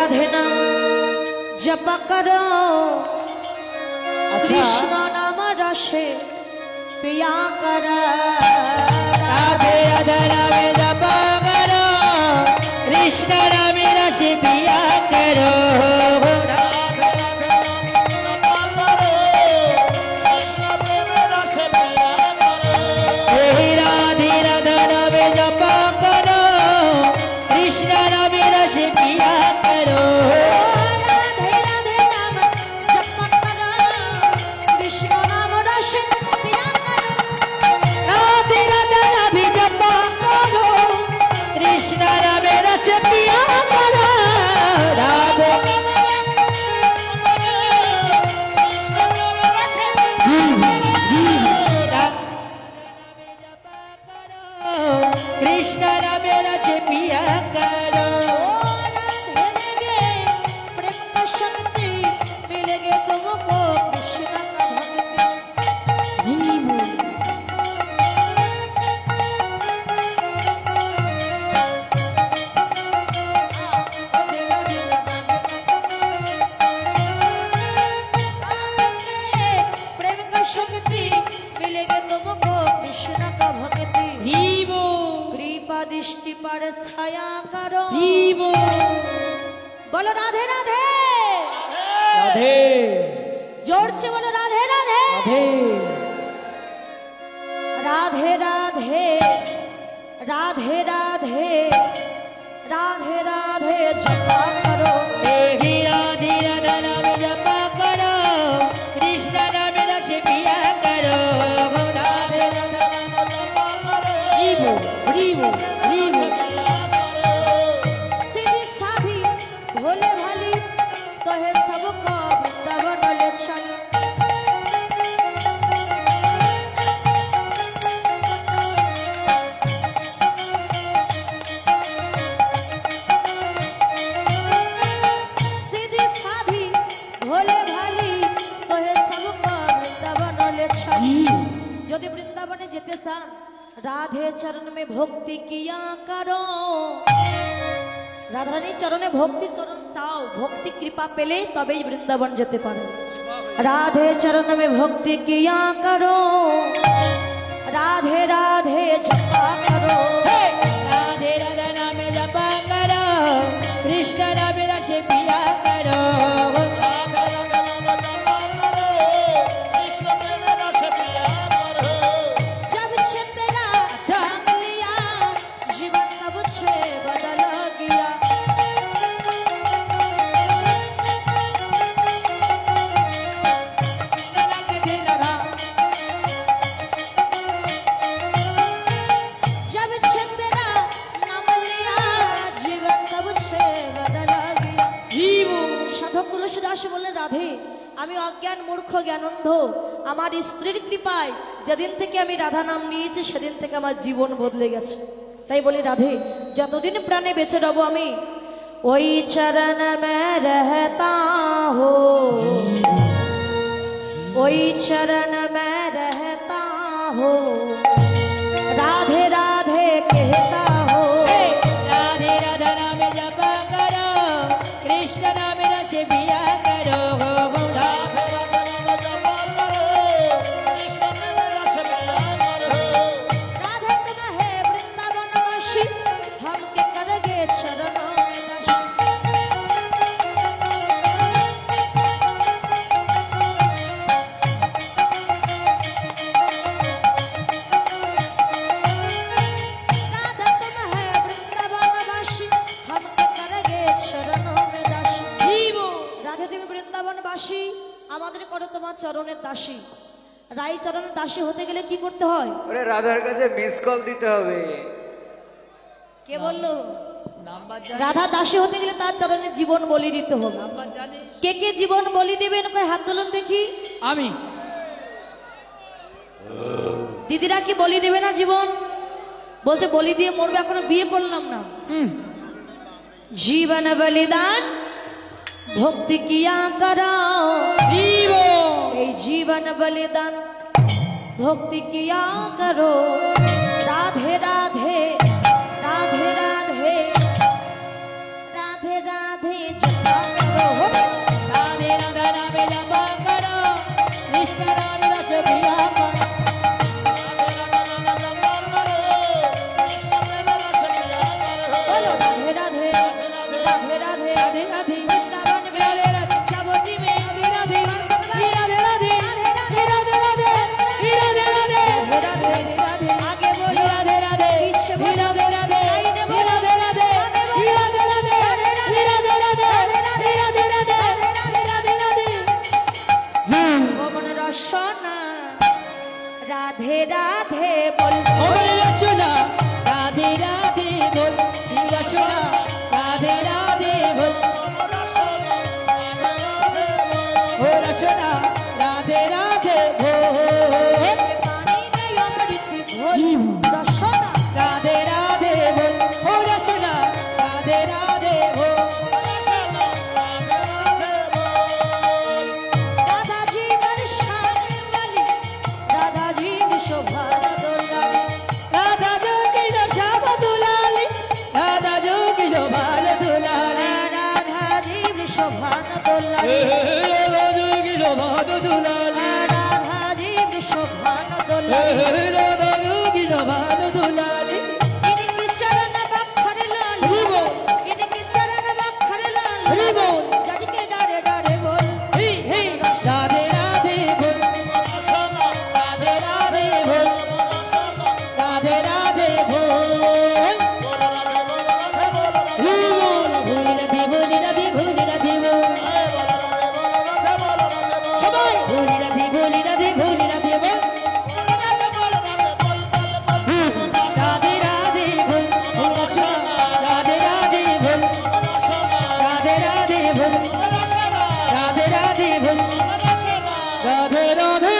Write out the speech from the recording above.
राधे नाम जप करो कृष्ण नाम रसे पिया करो राधे राधे नाम जप करो कृष्ण नाम रसे पिया करो दृष्टि पर छाया करो बोलो राधे राधे राधे जोर से बोलो राधे राधे राधे राधे राधे राधे राधे राधे जपा करो राधे राधे नाम जपा करो कृष्ण नाम रस पिया करो राधे राधे सीधी साधी भोले भाली कहे सबको वृंदावन ले चल सीधी साधी भोले भाली कहे सबको वृंदावन ले चल यदि वृंदावने जेते चान राधे चरण में भक्ति किया करो राधारानी चरणे भक्ति चरण चाओ भक्ति कृपा पेले तबे वृंदावन जेते पारो राधे चरण में भक्ति किया करो राधे राधे जपा करो राधे राधे नाम जपा करो कृष्ण नाम रस पिया करो जब से तेरा जान लिया जीवन तब से बदल गया जब से तेरा नाम लिया जीवन तब से बदल गया সাধক তুলসীদাস বললেন রাধে আমি অজ্ঞান মূর্খ জ্ঞানন্ধ আমার স্ত্রীর কৃপায় যেদিন থেকে আমি রাধা নাম নিয়েছি সেদিন থেকে আমার জীবন বদলে গেছে তাই বলি রাধে যতদিন প্রাণে বেঁচে রব আমি ওই চরণ মে রহতা হো ওই চরণ মে রহতা হো রাধে রাধে कहता हो राधे राधे नाम जपा करो कृष्ण नाम रस पिया करो राधे तुम है वृंदावनवासी हमके करगे चरणों में दासी राधे तुम है वृंदावनवासी हमके करगे चरणों में दासी राधे তুমি বৃন্দাবনবাসী আমাদের করো তোমার চরণের দাসী রাই চরণের দাসী হতে গেলে কি করতে হয় ওরে রাধার কাছে মিস কল দিতে হবে। কে বললো নাম্বার রাধা দাসী হতে গেলে তার চরণে জীবন বলি দিতে হবে নাম্বার জানিস কে কে জীবন বলি দেবেন কই হাত তুলুন দেখি আমি দিদিরা কি বলি দেবে না জীবন বলছে বলি দিয়ে মরবে এখনো বিয়ে করলাম না জীবন বলিদান ভক্তি কিয়া করো এই জীবন বলিদান भक्ति किया करो राधे राधे राधे राधे राधे राधे রাধে রাধে রাধে বৃন্দাবন মে রাধে রাধে চাবটি মে রাধে রাধে রাধে রাধে রাধে রাধে রাধে রাধে রাধে আগে বলো রাধে রাধে পিছে বলো রাধে রাধে লাইনে বলো রাধে রাধে রাধে রাধে রাধে রাধে রাধে পবন রসনা রাধে রাধে বল ওরে রসনা রাধে রাধে বল রসনা রাধে রাধে বল ও রসনা রাধে রাধে বল পানি মে অমৃত ঘোল রসনা রাধে রাধে বল ও রসনা রাধে রাধে বল রাধা জীবন শান বলি রাধা জীব শোভার দোলালি রাধা যোগী রসাব দুলালি রাধা যোগী শোভার দুলালি রাধা জীব শোভার দোলালি রাধা যোগী শোভার দুলালি রাধা জীব শোভার দোলালি রাধা যোগী শোভার দুলালি इनकी चरण बखर लाल हरिबो। इनकी चरण बखर लाल हरिबो। जज के डारे डारे बोल हे हे राधे राधे बोल राधे राधे बोल राधे राधे बोल हे बोल भोली राधे भोली राधे भोली राधे बोल সবাই ভোলি রাধে ভোলি রাধে ভোলি রাধে বল রাধে রাধে বল রাধে রাধে বল রাধে রাধে বল রাধে রাধে বল রাধে রাধে